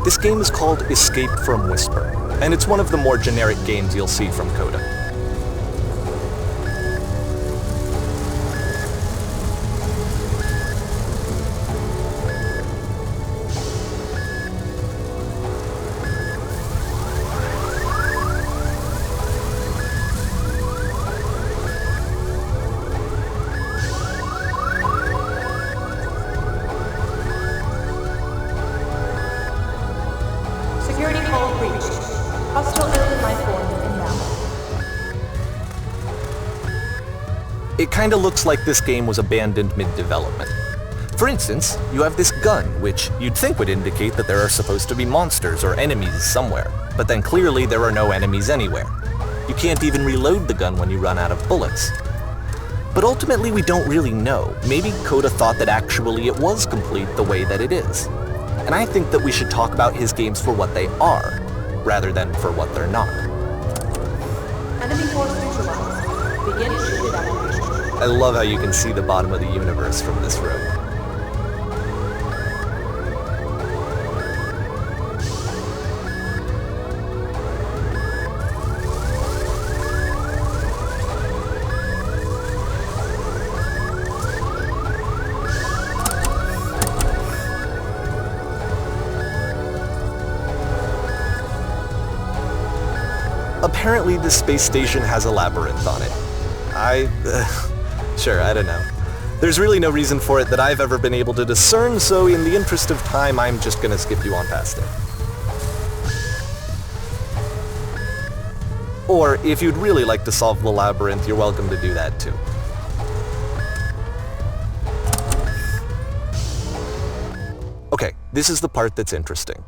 This game is called Escape from Whisper, and it's one of the more generic games you'll see from Coda. Security call breached. Hostile alien life form inbound. It kinda looks like this game was abandoned mid-development. For instance, you have this gun, which you'd think would indicate that there are supposed to be monsters or enemies somewhere, but then clearly there are no enemies anywhere. You can't even reload the gun when you run out of bullets. But ultimately we don't really know. Maybe Coda thought that actually it was complete the way that it is. And I think that we should talk about his games for what they are, rather than for what they're not. Enemy force neutralized. Begin shield evacuation. I love how you can see the bottom of the universe from this room. Apparently this space station has a labyrinth on it. Sure, I don't know. There's really no reason for it that I've ever been able to discern, so in the interest of time, I'm just gonna skip you on past it. Or, if you'd really like to solve the labyrinth, you're welcome to do that too. Okay, this is the part that's interesting.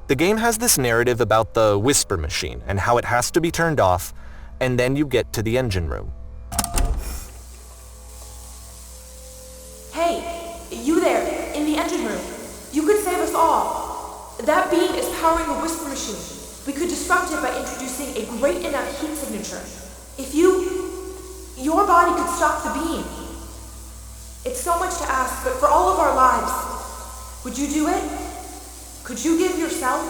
The game has this narrative about the Whisper machine and how it has to be turned off, and then you get to the engine room. Hey, you there, in the engine room. You could save us all. That beam is powering the Whisper machine. We could disrupt it by introducing a great enough heat signature. If your body could stop the beam. It's so much to ask, but for all of our lives, would you do it? Could you give yourself?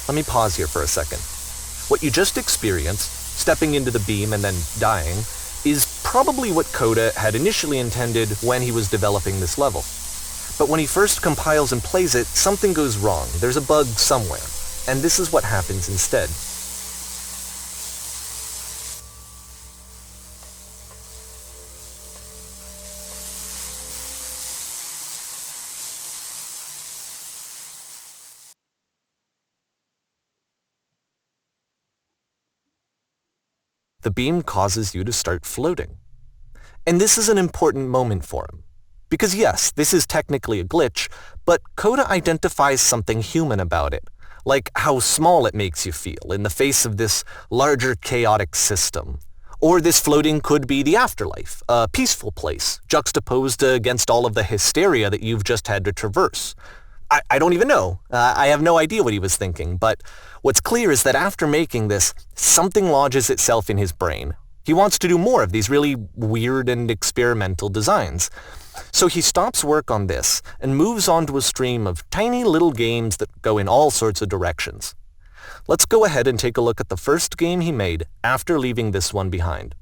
Let me pause here for a second. What you just experienced, stepping into the beam and then dying, is probably what Coda had initially intended when he was developing this level. But when he first compiles and plays it, something goes wrong. There's a bug somewhere, and this is what happens instead. The beam causes you to start floating. And this is an important moment for him. Because yes, this is technically a glitch, but Coda identifies something human about it, like how small it makes you feel in the face of this larger chaotic system. Or this floating could be the afterlife, a peaceful place, juxtaposed against all of the hysteria that you've just had to traverse. I don't even know. I have no idea what he was thinking, but what's clear is that after making this, something lodges itself in his brain. He wants to do more of these really weird and experimental designs. So he stops work on this and moves on to a stream of tiny little games that go in all sorts of directions. Let's go ahead and take a look at the first game he made after leaving this one behind.